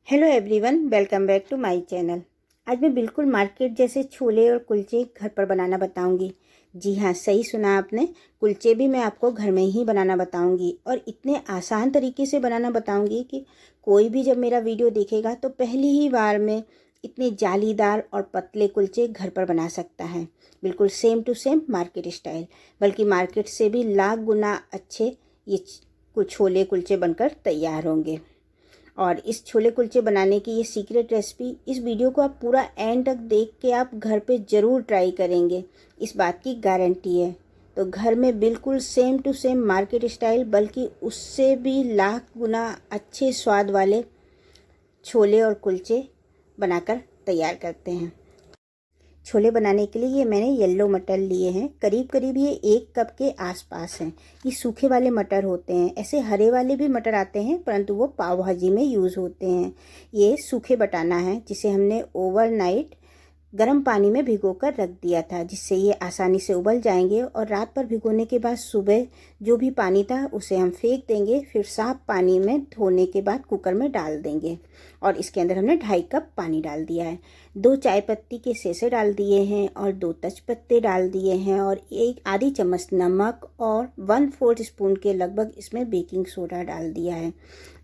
Hello everyone, welcome back to my channel. आज मैं बिल्कुल मार्केट जैसे छोले और कुलचे घर पर बनाना बताऊंगी। जी हाँ, सही सुना आपने, कुलचे भी मैं आपको घर में ही बनाना बताऊंगी और इतने आसान तरीके से बनाना बताऊंगी कि कोई भी जब मेरा वीडियो देखेगा तो पहली ही बार में इतने जालीदार और पतले कुलचे घर पर बना सकता है। बिल्कुल same to same market style, बल्कि मार्केट से भी लाख गुना अच्छे ये छोले कुलचे बनकर तैयार होंगे। और इस छोले कुलचे बनाने की ये सीक्रेट रेसिपी, इस वीडियो को आप पूरा एंड तक देख के आप घर पे ज़रूर ट्राई करेंगे, इस बात की गारंटी है। तो घर में बिल्कुल same to same market style, बल्कि उससे भी लाख गुना अच्छे स्वाद वाले छोले और कुलचे बनाकर तैयार करते हैं। छोले बनाने के लिए ये मैंने येलो मटर लिए हैं, करीब करीब ये 1 कप के आसपास हैं। ये सूखे वाले मटर होते हैं, ऐसे हरे वाले भी मटर आते हैं परंतु वो पाव भाजी में यूज़ होते हैं। ये सूखे बटाना है जिसे हमने ओवरनाइट गर्म पानी में भिगोकर रख दिया था, जिससे ये आसानी से उबल जाएंगे। और रात भर भिगोने के बाद सुबह जो भी पानी था उसे हम फेंक देंगे, फिर साफ पानी में धोने के बाद कुकर में डाल देंगे। और इसके अंदर हमने 2.5 कप पानी डाल दिया है। 2 चाय पत्ती के सेसे डाल दिए हैं और 2 तेजपत्ते डाल दिए हैं और 1 आधी चम्मच नमक और 1/4 स्पून के लगभग इसमें बेकिंग सोडा डाल दिया है।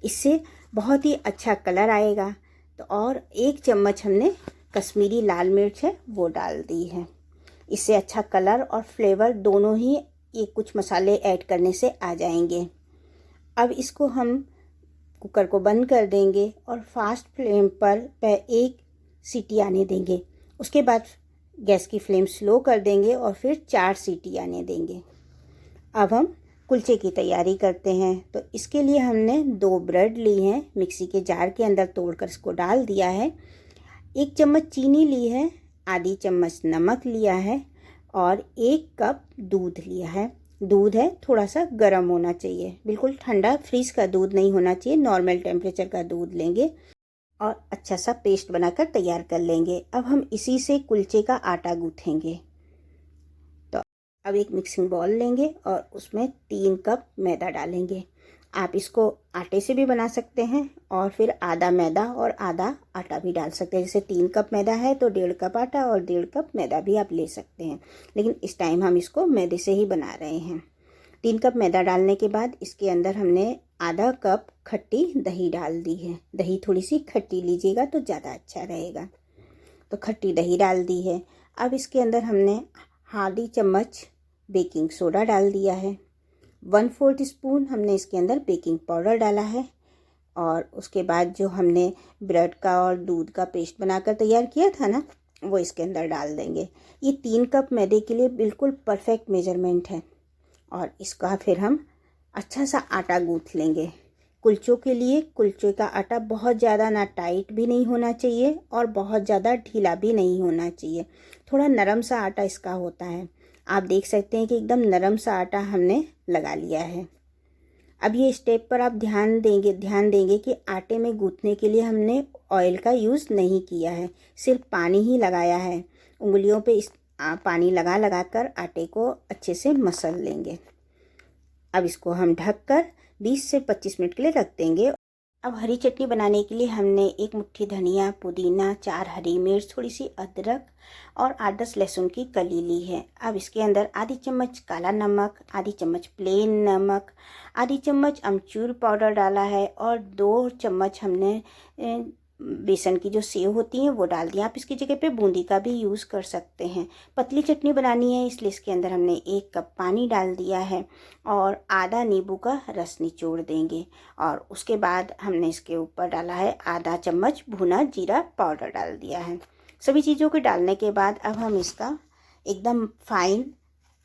इससे बहुत ही अच्छा कलर आएगा। तो और 1 चम्मच हमने कश्मीरी लाल मिर्च है वो डाल दी है। इससे अच्छा कलर और फ्लेवर दोनों ही ये कुछ मसाले ऐड करने से आ जाएंगे। अब इसको हम कुकर को बंद कर देंगे और फास्ट फ्लेम पर 1 सीटी आने देंगे। उसके बाद गैस की फ्लेम स्लो कर देंगे और फिर 4 सीटी आने देंगे। अब हम कुलचे की तैयारी करते हैं। तो इसके लिए हमने 2 ब्रेड ली हैं, मिक्सी के जार के अंदर तोड़कर इसको डाल दिया है। 1 चम्मच चीनी ली है, आधी चम्मच नमक लिया है और 1 कप दूध लिया है। दूध है थोड़ा सा गर्म होना चाहिए, बिल्कुल ठंडा फ्रीज का दूध नहीं होना चाहिए, नॉर्मल टेम्परेचर का दूध लेंगे और अच्छा सा पेस्ट बनाकर तैयार कर लेंगे। अब हम इसी से कुलचे का आटा गूँथेंगे। तो अब एक मिक्सिंग बाउल लेंगे और उसमें 3 कप मैदा डालेंगे। आप इसको आटे से भी बना सकते हैं और फिर आधा मैदा और आधा आटा भी डाल सकते हैं। जैसे 3 कप मैदा है तो 1.5 कप आटा और 1.5 कप मैदा भी आप ले सकते हैं, लेकिन इस टाइम हम इसको मैदे से ही बना रहे हैं। 3 कप मैदा डालने के बाद इसके अंदर हमने आधा कप खट्टी दही डाल दी है। दही थोड़ी सी खट्टी लीजिएगा तो ज़्यादा अच्छा रहेगा। तो खट्टी दही डाल दी है। अब इसके अंदर हमने आधी चम्मच बेकिंग सोडा डाल दिया है। 1/4 स्पून हमने इसके अंदर बेकिंग पाउडर डाला है और उसके बाद जो हमने ब्रेड का और दूध का पेस्ट बनाकर तैयार किया था ना, वो इसके अंदर डाल देंगे। ये 3 कप मैदे के लिए बिल्कुल परफेक्ट मेजरमेंट है। और इसका फिर हम अच्छा सा आटा गूँथ लेंगे। कुलचों के लिए कुलचे का आटा बहुत ज़्यादा ना टाइट भी नहीं होना चाहिए और बहुत ज़्यादा ढीला भी नहीं होना चाहिए, थोड़ा नरम सा आटा इसका होता है। आप देख सकते हैं कि एकदम नरम सा आटा हमने लगा लिया है। अब ये स्टेप पर आप ध्यान देंगे कि आटे में गूँथने के लिए हमने ऑयल का यूज़ नहीं किया है, सिर्फ पानी ही लगाया है। उंगलियों पे पानी लगा कर आटे को अच्छे से मसल लेंगे। अब इसको हम ढककर 20 से 25 मिनट के लिए रख देंगे। अब हरी चटनी बनाने के लिए हमने 1 मुट्ठी धनिया, पुदीना, 4 हरी मिर्च, थोड़ी सी अदरक और 8-10 लहसुन की कली ली है। अब इसके अंदर आधी चम्मच काला नमक, आधी चम्मच प्लेन नमक, आधी चम्मच अमचूर पाउडर डाला है और 2 चम्मच हमने बेसन की जो सेव होती हैं वो डाल दिया। आप इसकी जगह पे बूंदी का भी यूज़ कर सकते हैं। पतली चटनी बनानी है इसलिए इसके अंदर हमने 1 कप पानी डाल दिया है और आधा नींबू का रस निचोड़ देंगे। और उसके बाद हमने इसके ऊपर डाला है आधा चम्मच भुना जीरा पाउडर डाल दिया है। सभी चीज़ों के डालने के बाद अब हम इसका एकदम फाइन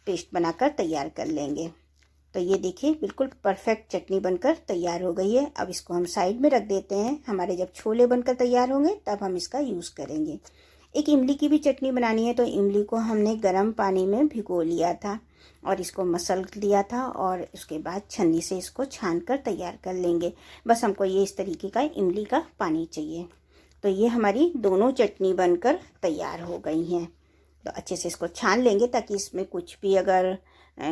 पेस्ट बनाकर तैयार कर लेंगे। तो ये देखिए बिल्कुल परफेक्ट चटनी बनकर तैयार हो गई है। अब इसको हम साइड में रख देते हैं। हमारे जब छोले बनकर तैयार होंगे तब हम इसका यूज़ करेंगे। एक इमली की भी चटनी बनानी है, तो इमली को हमने गर्म पानी में भिगो लिया था और इसको मसल लिया था और उसके बाद छन्नी से इसको छान कर तैयार कर लेंगे। बस हमको ये इस तरीके का इमली का पानी चाहिए। तो ये हमारी दोनों चटनी बनकर तैयार हो गई हैं। तो अच्छे से इसको छान लेंगे ताकि इसमें कुछ भी अगर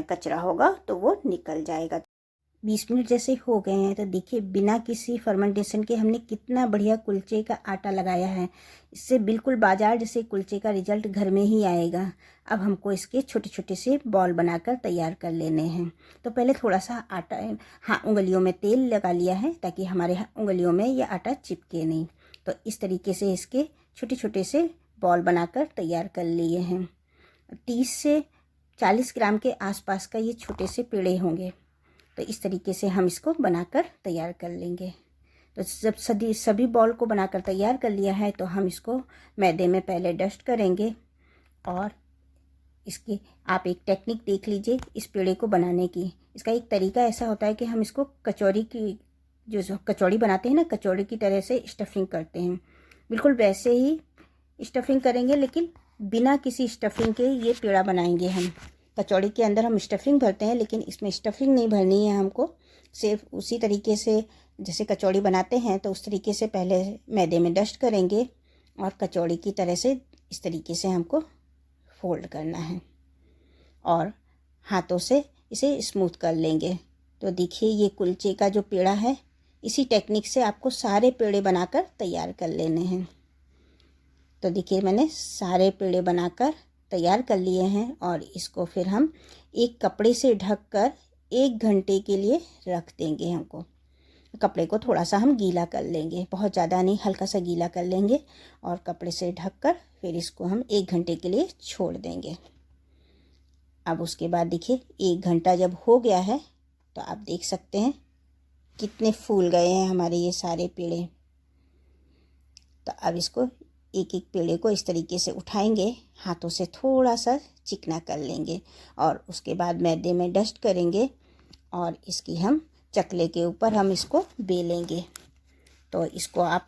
कचरा होगा तो वो निकल जाएगा। 20 मिनट जैसे हो गए हैं। तो देखिए बिना किसी फर्मेंटेशन के हमने कितना बढ़िया कुलचे का आटा लगाया है। इससे बिल्कुल बाजार जैसे कुलचे का रिजल्ट घर में ही आएगा। अब हमको इसके छोटे छोटे से बॉल बनाकर तैयार कर लेने हैं। तो पहले थोड़ा सा आटा, हाँ, उंगलियों में तेल लगा लिया है ताकि हमारे उंगलियों में ये आटा चिपके नहीं। तो इस तरीके से इसके छोटे छोटे से बॉल बनाकर तैयार कर लिए हैं। 30 से 40 ग्राम के आसपास का ये छोटे से पेड़े होंगे। तो इस तरीके से हम इसको बनाकर तैयार कर लेंगे। तो जब सभी बॉल को बनाकर तैयार कर लिया है तो हम इसको मैदे में पहले डस्ट करेंगे। और इसकी आप एक टेक्निक देख लीजिए इस पेड़े को बनाने की। इसका एक तरीका ऐसा होता है कि हम इसको कचौरी की, जो कचौड़ी बनाते हैं ना, कचौड़ी की तरह से स्टफिंग करते हैं। बिल्कुल वैसे ही स्टफिंग करेंगे, लेकिन बिना किसी स्टफिंग के ये पेड़ा बनाएंगे हम। कचौड़ी के अंदर हम स्टफिंग भरते हैं, लेकिन इसमें स्टफिंग नहीं भरनी है हमको। सिर्फ उसी तरीके से जैसे कचौड़ी बनाते हैं तो उस तरीके से पहले मैदे में डस्ट करेंगे और कचौड़ी की तरह से इस तरीके से हमको फोल्ड करना है और हाथों से इसे स्मूथ कर लेंगे। तो देखिए ये कुलचे का जो पेड़ा है, इसी टेक्निक से आपको सारे पेड़े बनाकर तैयार कर लेने हैं। तो देखिए मैंने सारे पेड़े बनाकर तैयार कर लिए हैं और इसको फिर हम एक कपड़े से ढककर 1 घंटे के लिए रख देंगे। हमको कपड़े को थोड़ा सा हम गीला कर लेंगे, बहुत ज़्यादा नहीं, हल्का सा गीला कर लेंगे और कपड़े से ढककर फिर इसको हम 1 घंटे के लिए छोड़ देंगे। अब उसके बाद देखिए 1 घंटा जब हो गया है तो आप देख सकते हैं कितने फूल गए हैं हमारे ये सारे पेड़े। तो अब इसको एक एक पेड़े को इस तरीके से उठाएंगे, हाथों से थोड़ा सा चिकना कर लेंगे और उसके बाद मैदे में डस्ट करेंगे और इसकी हम चकले के ऊपर हम इसको बेलेंगे। तो इसको आप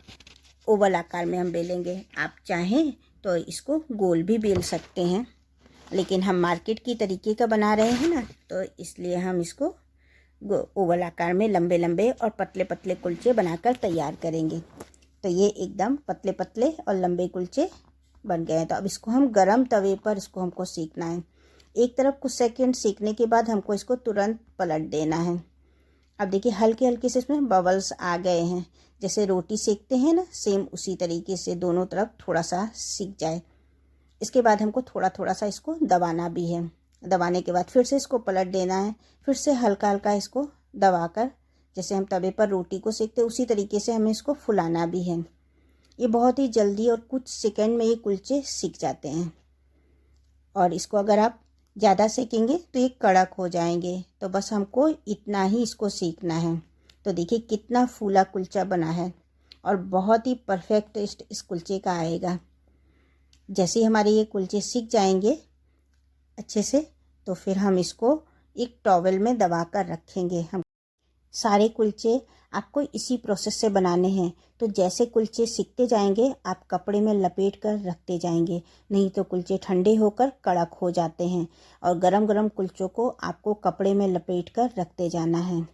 ओवल आकार में हम बेलेंगे। आप चाहें तो इसको गोल भी बेल सकते हैं, लेकिन हम मार्केट की तरीके का बना रहे हैं ना, तो इसलिए हम इसको ओवल आकार में लंबे लंबे और पतले पतले कुलचे बनाकर तैयार करेंगे। तो ये एकदम पतले पतले और लंबे कुलचे बन गए हैं। तो अब इसको हम गरम तवे पर इसको हमको सेकना है। एक तरफ कुछ सेकंड सेकने के बाद हमको इसको तुरंत पलट देना है। अब देखिए हल्के हल्के से इसमें बबल्स आ गए हैं, जैसे रोटी सेकते हैं ना, सेम उसी तरीके से दोनों तरफ थोड़ा सा सीख जाए। इसके बाद हमको थोड़ा थोड़ा सा इसको दबाना भी है। दबाने के बाद फिर से इसको पलट देना है, फिर से हल्का हल्का इसको दबाकर, जैसे हम तवे पर रोटी को सेकते उसी तरीके से हमें इसको फुलाना भी है। ये बहुत ही जल्दी और कुछ सेकंड में ये कुलचे सीख जाते हैं। और इसको अगर आप ज़्यादा सेकेंगे तो ये कड़क हो जाएंगे। तो बस हमको इतना ही इसको सीखना है। तो देखिए कितना फूला कुलचा बना है और बहुत ही परफेक्ट टेस्ट इस कुलचे का आएगा। जैसे ही हमारे ये कुलचे सीख जाएंगे अच्छे से, तो फिर हम इसको एक टॉवल में दबा कर रखेंगे। हम सारे कुलचे आपको इसी प्रोसेस से बनाने हैं। तो जैसे कुलचे सीखते जाएंगे आप कपड़े में लपेट कर रखते जाएंगे, नहीं तो कुलचे ठंडे होकर कड़क हो जाते हैं। और गरम गरम कुलचों को आपको कपड़े में लपेट कर रखते जाना है।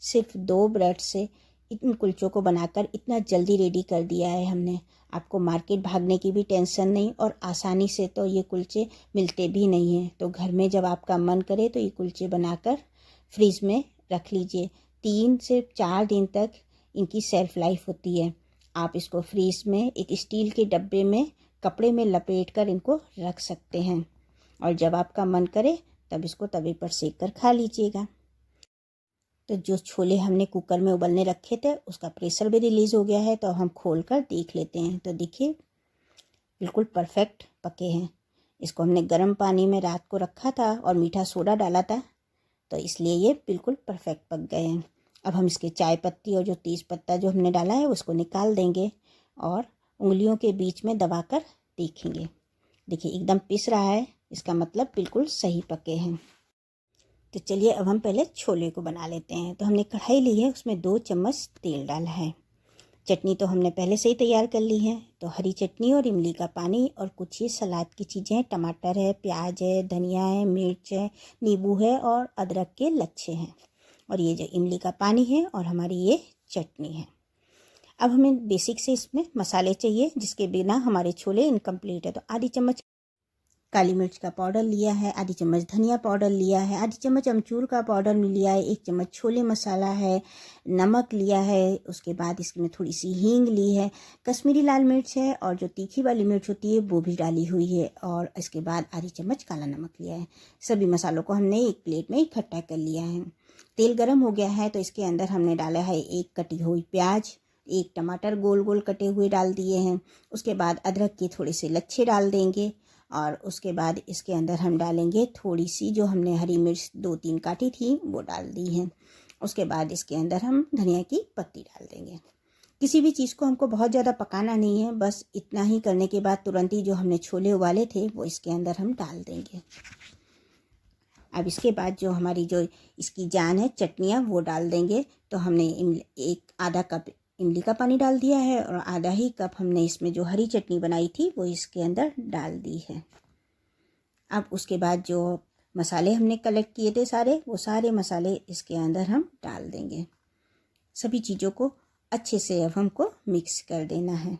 सिर्फ 2 ब्रेड से इन कुलचों को बनाकर इतना जल्दी रेडी कर दिया है हमने। आपको मार्केट भागने की भी टेंशन नहीं और आसानी से तो ये कुलचे मिलते भी नहीं हैं। तो घर में जब आपका मन करे तो ये कुलचे बनाकर फ्रीज में रख लीजिए। 3 से 4 दिन तक इनकी सेल्फ लाइफ होती है। आप इसको फ्रीज में एक स्टील के डब्बे में कपड़े में लपेट कर इनको रख सकते हैं और जब आपका मन करे तब इसको तवे पर सेक कर खा लीजिएगा। तो जो छोले हमने कुकर में उबलने रखे थे उसका प्रेशर भी रिलीज़ हो गया है। तो हम खोल कर देख लेते हैं। तो देखिए बिल्कुल परफेक्ट पके हैं। इसको हमने गर्म पानी में रात को रखा था और मीठा सोडा डाला था, तो इसलिए ये बिल्कुल परफेक्ट पक गए हैं। अब हम इसके चाय पत्ती और जो तेज पत्ता जो हमने डाला है उसको निकाल देंगे और उंगलियों के बीच में दबाकर देखेंगे। देखिए एकदम पिस रहा है, इसका मतलब बिल्कुल सही पके हैं। तो चलिए अब हम पहले छोले को बना लेते हैं। तो हमने कढ़ाई ली है, उसमें 2 चम्मच तेल डाला है। चटनी तो हमने पहले से ही तैयार कर ली है। तो हरी चटनी और इमली का पानी और कुछ ही सलाद की चीज़ें हैं, टमाटर है, प्याज है, धनिया है, मिर्च है, नींबू है और अदरक के लच्छे हैं। और ये जो इमली का पानी है और हमारी ये चटनी है। अब हमें बेसिक से इसमें मसाले चाहिए जिसके बिना हमारे छोले इनकम्प्लीट है। तो आधी चम्मच काली मिर्च का पाउडर लिया है, आधी चम्मच धनिया पाउडर लिया है, आधी चम्मच अमचूर का पाउडर लिया है, 1 चम्मच छोले मसाला है, नमक लिया है, उसके बाद इसमें थोड़ी सी हींग ली है, कश्मीरी लाल मिर्च है और जो तीखी वाली मिर्च होती है वो भी डाली हुई है, और इसके बाद आधी चम्मच काला नमक लिया है। सभी मसालों को हमने एक प्लेट में इकट्ठा कर लिया है। तेल गर्म हो गया है तो इसके अंदर हमने डाला है 1 कटी हुई प्याज, 1 टमाटर गोल गोल कटे हुए डाल दिए हैं। उसके बाद अदरक के थोड़े से लच्छे डाल देंगे, और उसके बाद इसके अंदर हम डालेंगे थोड़ी सी जो हमने हरी मिर्च 2-3 काटी थी वो डाल दी है। उसके बाद इसके अंदर हम धनिया की पत्ती डाल देंगे। किसी भी चीज़ को हमको बहुत ज़्यादा पकाना नहीं है, बस इतना ही करने के बाद तुरंत ही जो हमने छोले उबाले थे वो इसके अंदर हम डाल देंगे। अब इसके बाद जो हमारी जो इसकी जान है चटनियाँ वो डाल देंगे। तो हमने आधा कप इमली का पानी डाल दिया है और आधा ही कप हमने इसमें जो हरी चटनी बनाई थी वो इसके अंदर डाल दी है। अब उसके बाद जो मसाले हमने कलेक्ट किए थे वो सारे मसाले इसके अंदर हम डाल देंगे। सभी चीज़ों को अच्छे से अब हमको मिक्स कर देना है।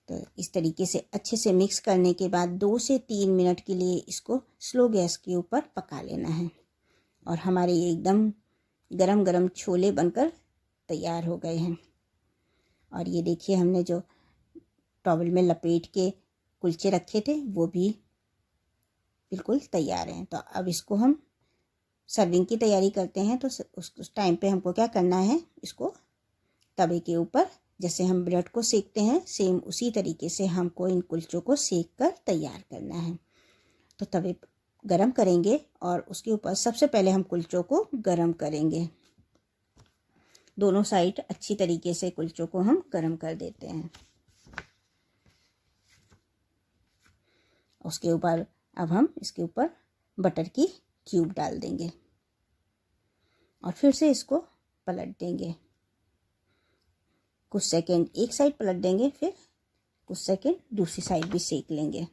तो इस तरीके से अच्छे से मिक्स करने के बाद 2 से 3 मिनट के लिए इसको स्लो गैस के ऊपर पका लेना है, और हमारे एकदम गरम गरम छोले बनकर तैयार हो गए हैं। और ये देखिए हमने जो टॉवल में लपेट के कुलचे रखे थे वो भी बिल्कुल तैयार हैं। तो अब इसको हम सर्विंग की तैयारी करते हैं। तो उस टाइम पे हमको क्या करना है, इसको तवे के ऊपर जैसे हम ब्रेड को सेकते हैं सेम उसी तरीके से हमको इन कुलचों को सेक कर तैयार करना है। तो तवे गरम करेंगे और उसके ऊपर सबसे पहले हम कुलचों को गरम करेंगे। दोनों साइड अच्छी तरीके से कुलचों को हम गरम कर देते हैं। उसके ऊपर अब हम इसके ऊपर बटर की क्यूब डाल देंगे और फिर से इसको पलट देंगे। कुछ सेकंड एक साइड पलट देंगे, फिर कुछ सेकंड दूसरी साइड भी सेक लेंगे।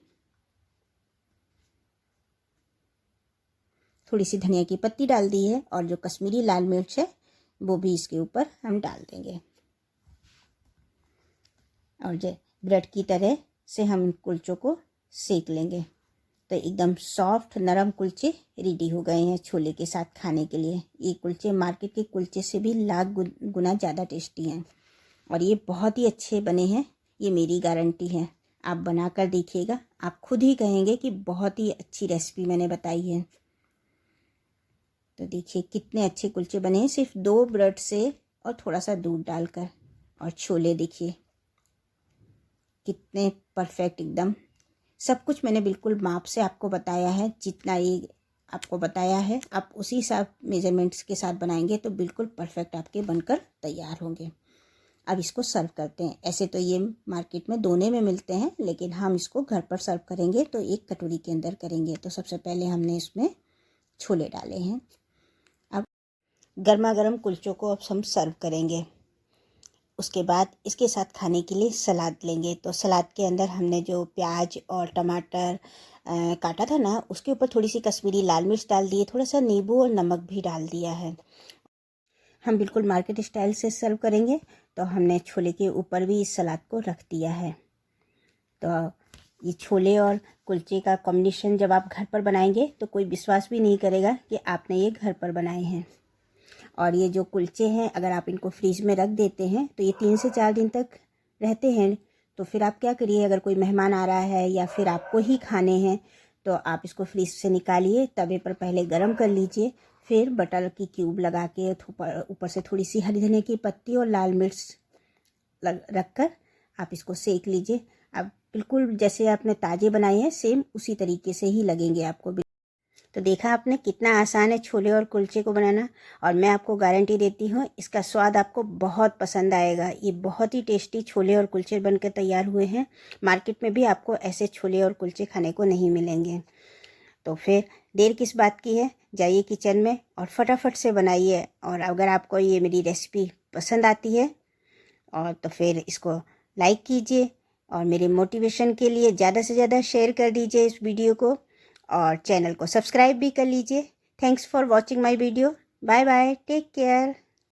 थोड़ी सी धनिया की पत्ती डाल दी है और जो कश्मीरी लाल मिर्च है वो भी इसके ऊपर हम डाल देंगे। और जो ब्रेड की तरह से हम कुलचों को सेक लेंगे। तो एकदम सॉफ्ट नरम कुलचे रेडी हो गए हैं छोले के साथ खाने के लिए। ये कुलचे मार्केट के कुलचे से भी लाख गुना ज़्यादा टेस्टी हैं और ये बहुत ही अच्छे बने हैं, ये मेरी गारंटी है। आप बना कर देखिएगा, आप खुद ही कहेंगे कि बहुत ही अच्छी रेसिपी मैंने बताई है। तो देखिए कितने अच्छे कुलचे बने हैं सिर्फ 2 ब्रेड से और थोड़ा सा दूध डालकर। और छोले देखिए कितने परफेक्ट, एकदम सब कुछ मैंने बिल्कुल माप से आपको बताया है। जितना ये आपको बताया है आप उसी हिसाब मेजरमेंट्स के साथ बनाएंगे तो बिल्कुल परफेक्ट आपके बनकर तैयार होंगे। अब इसको सर्व करते हैं। ऐसे तो ये मार्केट में दोने में मिलते हैं, लेकिन हम इसको घर पर सर्व करेंगे तो एक कटोरी के अंदर करेंगे। तो सबसे पहले हमने इसमें छोले डाले हैं। अब गर्मा गर्म कुलचों को अब हम सर्व करेंगे। उसके बाद इसके साथ खाने के लिए सलाद लेंगे। तो सलाद के अंदर हमने जो प्याज और टमाटर काटा था ना, उसके ऊपर थोड़ी सी कश्मीरी लाल मिर्च डाल दी है, थोड़ा सा नींबू और नमक भी डाल दिया है। हम बिल्कुल मार्केट स्टाइल से सर्व करेंगे। तो हमने छोले के ऊपर भी इस सलाद को रख दिया है। तो ये छोले और कुलचे का कॉम्बिनेशन जब आप घर पर बनाएंगे तो कोई विश्वास भी नहीं करेगा कि आपने ये घर पर बनाए हैं। और ये जो कुलचे हैं अगर आप इनको फ्रीज में रख देते हैं तो ये 3 से 4 दिन तक रहते हैं। तो फिर आप क्या करिए, अगर कोई मेहमान आ रहा है या फिर आपको ही खाने हैं तो आप इसको फ्रीज से निकालिए, तवे पर पहले गरम कर लीजिए, फिर बटर की क्यूब लगा के ऊपर से थोड़ी सी हरी धनिया की पत्ती और लाल मिर्च रख कर आप इसको सेक लीजिए। अब बिल्कुल जैसे आपने ताज़े बनाए हैं सेम उसी तरीके से ही लगेंगे आपको। तो देखा आपने कितना आसान है छोले और कुलचे को बनाना, और मैं आपको गारंटी देती हूँ इसका स्वाद आपको बहुत पसंद आएगा। ये बहुत ही टेस्टी छोले और कुलचे बनकर तैयार हुए हैं। मार्केट में भी आपको ऐसे छोले और कुलचे खाने को नहीं मिलेंगे। तो फिर देर किस बात की है, जाइए किचन में और फटाफट से बनाइए। और अगर आपको ये मेरी रेसिपी पसंद आती है और तो फिर इसको लाइक कीजिए और मेरे मोटिवेशन के लिए ज़्यादा से ज़्यादा शेयर कर दीजिए इस वीडियो को, और चैनल को सब्सक्राइब भी कर लीजिए। Thanks for watching my video. Bye bye, take care.